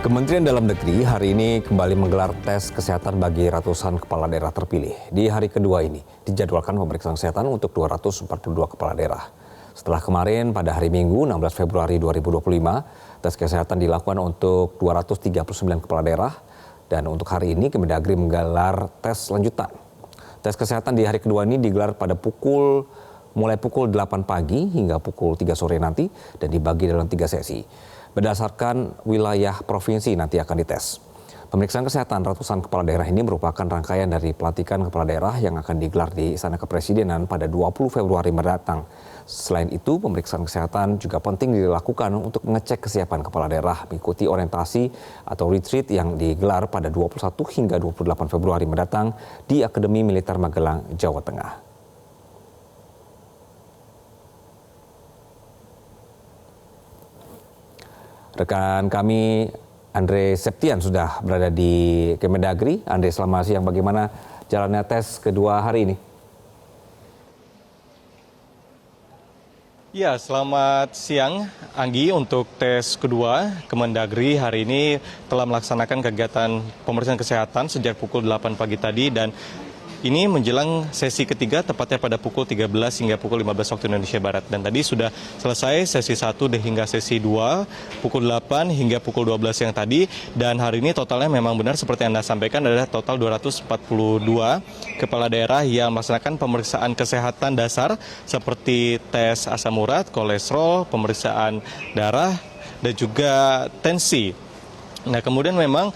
Kementerian Dalam Negeri hari ini kembali menggelar tes kesehatan bagi ratusan kepala daerah terpilih. Di hari kedua ini dijadwalkan pemeriksaan kesehatan untuk 242 kepala daerah. Setelah kemarin pada hari Minggu 16 Februari 2025, tes kesehatan dilakukan untuk 239 kepala daerah dan untuk hari ini Kemendagri menggelar tes lanjutan. Tes kesehatan di hari kedua ini digelar pada mulai pukul 8 pagi hingga pukul 3 sore nanti dan dibagi dalam 3 sesi. Berdasarkan wilayah provinsi nanti akan dites. Pemeriksaan kesehatan ratusan kepala daerah ini merupakan rangkaian dari pelantikan kepala daerah yang akan digelar di Istana Kepresidenan pada 20 Februari mendatang. Selain itu, pemeriksaan kesehatan juga penting dilakukan untuk mengecek kesiapan kepala daerah mengikuti orientasi atau retreat yang digelar pada 21 hingga 28 Februari mendatang di Akademi Militer Magelang, Jawa Tengah. Rekan kami Andre Septian sudah berada di Kemendagri. Andre, selamat siang. Bagaimana jalannya tes kedua hari ini? Ya, selamat siang Anggi. Untuk tes kedua, Kemendagri hari ini telah melaksanakan kegiatan pemeriksaan kesehatan sejak pukul 8 pagi tadi dan ini menjelang sesi ketiga tepatnya pada pukul 13 hingga pukul 15 waktu Indonesia Barat. Dan tadi sudah selesai sesi 1 hingga sesi 2, pukul 8 hingga pukul 12 yang tadi. Dan hari ini totalnya memang benar seperti Anda sampaikan adalah total 242 kepala daerah yang melaksanakan pemeriksaan kesehatan dasar seperti tes asam urat, kolesterol, pemeriksaan darah, dan juga tensi. Nah, kemudian memang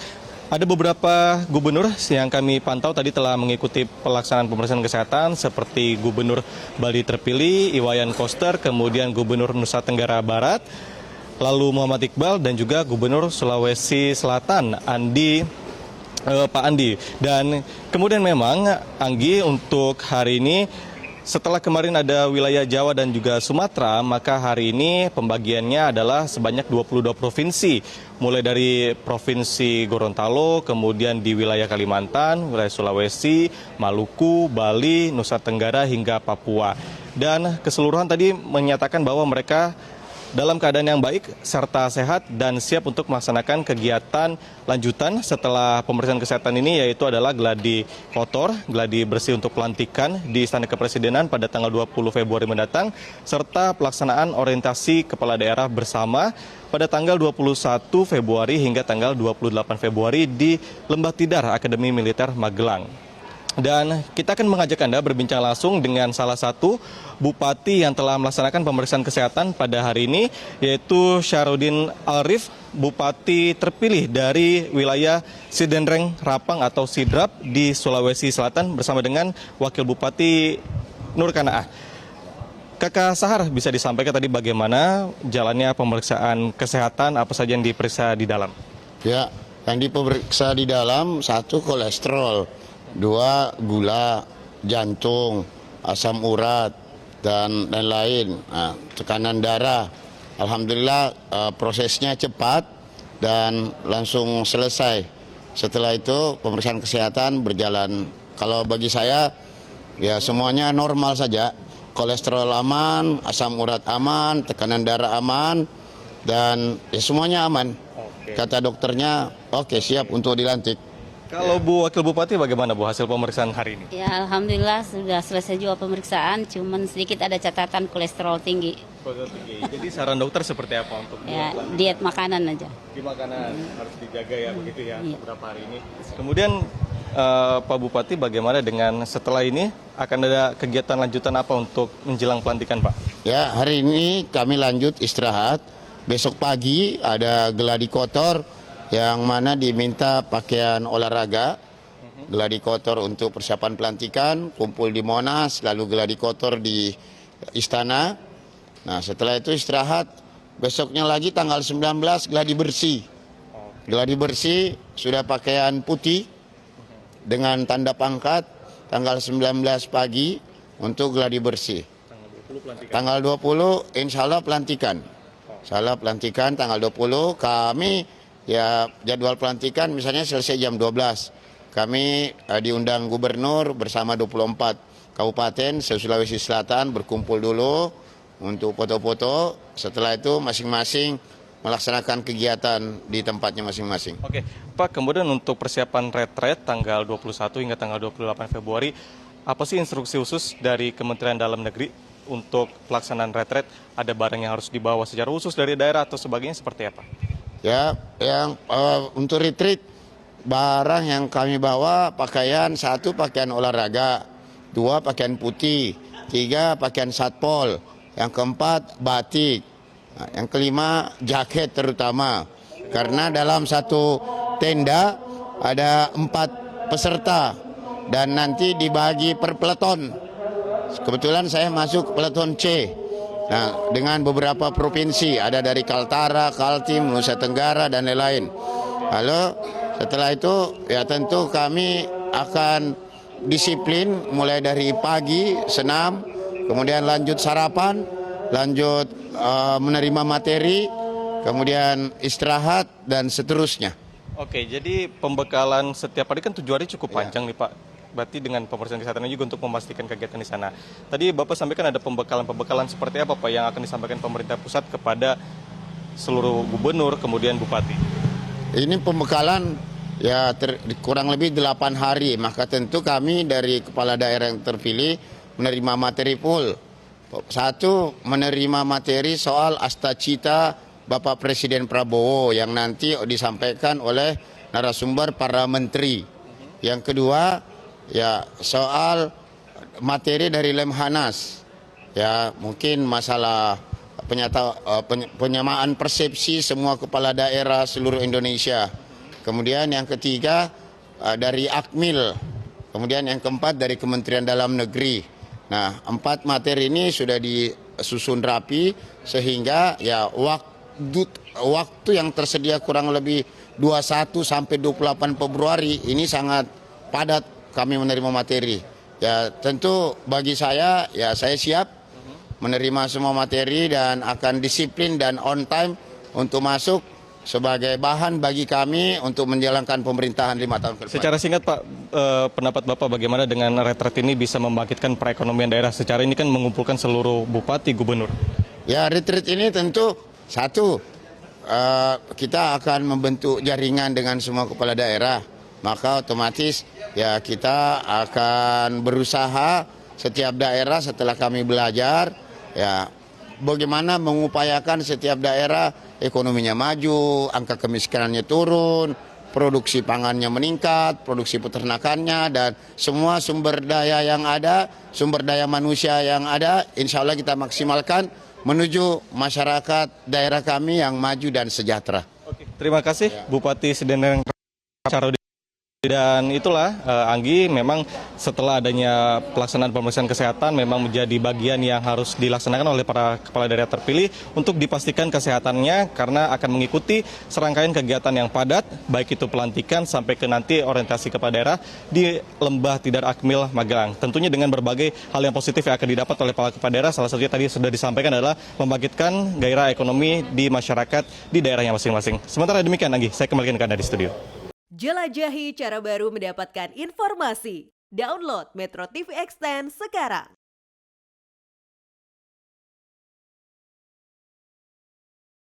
ada beberapa gubernur yang kami pantau tadi telah mengikuti pelaksanaan pemeriksaan kesehatan seperti Gubernur Bali terpilih, Iwayan Koster, kemudian Gubernur Nusa Tenggara Barat, lalu Muhammad Iqbal dan juga Gubernur Sulawesi Selatan, Pak Andi. Dan kemudian memang Anggi untuk hari ini setelah kemarin ada wilayah Jawa dan juga Sumatera, maka hari ini pembagiannya adalah sebanyak 22 provinsi. Mulai dari Provinsi Gorontalo, kemudian di wilayah Kalimantan, wilayah Sulawesi, Maluku, Bali, Nusa Tenggara, hingga Papua. Dan keseluruhan tadi menyatakan bahwa mereka dalam keadaan yang baik serta sehat dan siap untuk melaksanakan kegiatan lanjutan setelah pemeriksaan kesehatan ini, yaitu adalah gladi kotor, gladi bersih untuk pelantikan di Istana Kepresidenan pada tanggal 20 Februari mendatang, serta pelaksanaan orientasi kepala daerah bersama pada tanggal 21 Februari hingga tanggal 28 Februari di Lembah Tidar, Akademi Militer Magelang. Dan kita akan mengajak Anda berbincang langsung dengan salah satu bupati yang telah melaksanakan pemeriksaan kesehatan pada hari ini, yaitu Syarudin Arif, bupati terpilih dari wilayah Sidenreng Rapang atau Sidrap di Sulawesi Selatan bersama dengan Wakil Bupati Nur Kanaah. Kakak Sahar, bisa disampaikan tadi bagaimana jalannya pemeriksaan kesehatan, apa saja yang diperiksa di dalam? Ya, yang diperiksa di dalam 1 kolesterol, 2 gula, jantung, asam urat, dan lain-lain. Nah, tekanan darah, alhamdulillah prosesnya cepat dan langsung selesai. Setelah itu pemeriksaan kesehatan berjalan. Kalau bagi saya, ya semuanya normal saja. Kolesterol aman, asam urat aman, tekanan darah aman, dan ya semuanya aman. Kata dokternya, oke, siap untuk dilantik. Kalau Bu Wakil Bupati bagaimana Bu hasil pemeriksaan hari ini? Ya, alhamdulillah sudah selesai juga pemeriksaan, cuman sedikit ada catatan kolesterol tinggi. Jadi saran dokter seperti apa untuk Ya, diet makanan aja. di makanan harus dijaga ya begitu ya Iya. beberapa hari ini. Kemudian Pak Bupati, bagaimana dengan setelah ini akan ada kegiatan lanjutan apa untuk menjelang pelantikan, Pak? Ya, hari ini kami lanjut istirahat. Besok pagi ada gladi kotor yang mana diminta pakaian olahraga. Gladi kotor untuk persiapan pelantikan, kumpul di Monas, lalu gladi kotor di Istana. Nah, setelah itu istirahat. Besoknya lagi tanggal 19 gladi bersih. Gladi bersih sudah pakaian putih dengan tanda pangkat, tanggal 19 pagi untuk gladi bersih. Tanggal 20 insya Allah pelantikan. Insya Allah pelantikan tanggal 20, kami ya jadwal pelantikan misalnya selesai jam 12. Kami diundang gubernur bersama 24 kabupaten Sulawesi Selatan berkumpul dulu untuk foto-foto. Setelah itu masing-masing melaksanakan kegiatan di tempatnya masing-masing. Oke, Pak, kemudian untuk persiapan retret tanggal 21 hingga tanggal 28 Februari, apa sih instruksi khusus dari Kementerian Dalam Negeri untuk pelaksanaan retret? Ada barang yang harus dibawa secara khusus dari daerah atau sebagainya seperti apa? Ya, yang untuk retreat barang yang kami bawa pakaian, 1 pakaian olahraga, 2 pakaian putih, 3 pakaian satpol, yang keempat batik, nah, yang kelima jaket terutama. Karena dalam satu tenda ada 4 peserta dan nanti dibagi per peleton. Kebetulan saya masuk peleton C. Nah, dengan beberapa provinsi, ada dari Kaltara, Kaltim, Nusa Tenggara, dan lain-lain. Lalu setelah itu ya tentu kami akan disiplin mulai dari pagi, senam, kemudian lanjut sarapan, lanjut menerima materi, kemudian istirahat, dan seterusnya. Oke, jadi pembekalan setiap hari kan 7 hari cukup panjang nih Pak. Berarti dengan pemeriksaan kesehatan juga untuk memastikan kegiatan di sana. Tadi Bapak sampaikan ada pembekalan seperti apa Pak yang akan disampaikan pemerintah pusat kepada seluruh gubernur, kemudian bupati? Ini Pembekalan ya kurang lebih 8 hari, maka tentu kami dari kepala daerah yang terpilih menerima materi full. 1, menerima materi soal Astacita Bapak Presiden Prabowo yang nanti disampaikan oleh narasumber para menteri. Yang kedua, ya soal materi dari Lemhanas, ya mungkin masalah penyamaan persepsi semua kepala daerah seluruh Indonesia. Kemudian yang ketiga dari Akmil, kemudian yang keempat dari Kementerian Dalam Negeri. Nah, 4 materi ini sudah disusun rapi sehingga ya waktu yang tersedia kurang lebih 21 sampai 28 Februari ini sangat padat kami menerima materi. Ya tentu bagi saya, ya saya siap menerima semua materi dan akan disiplin dan on time untuk masuk sebagai bahan bagi kami untuk menjalankan pemerintahan 5 tahun ke depan. Secara singkat Pak, pendapat Bapak bagaimana dengan retret ini bisa membangkitkan perekonomian daerah? Secara ini kan mengumpulkan seluruh bupati, gubernur. Ya, retreat ini tentu 1, kita akan membentuk jaringan dengan semua kepala daerah. Maka otomatis ya kita akan berusaha setiap daerah setelah kami belajar ya bagaimana mengupayakan setiap daerah ekonominya maju, angka kemiskinannya turun, produksi pangannya meningkat, produksi peternakannya, dan semua sumber daya yang ada, sumber daya manusia yang ada, insya Allah kita maksimalkan menuju masyarakat daerah kami yang maju dan sejahtera. Oke, terima kasih Bupati Sedendereng Charodi. Dan itulah Anggi, memang setelah adanya pelaksanaan pemeriksaan kesehatan memang menjadi bagian yang harus dilaksanakan oleh para kepala daerah terpilih untuk dipastikan kesehatannya karena akan mengikuti serangkaian kegiatan yang padat, baik itu pelantikan sampai ke nanti orientasi kepala daerah di Lembah Tidar Akmil Magelang. Tentunya dengan berbagai hal yang positif yang akan didapat oleh para kepala daerah, salah satunya tadi sudah disampaikan adalah membangkitkan gairah ekonomi di masyarakat di daerahnya masing-masing. Sementara demikian Anggi, saya kembalikan ke Anda di studio. Jelajahi cara baru mendapatkan informasi. Download Metro TV Extend sekarang.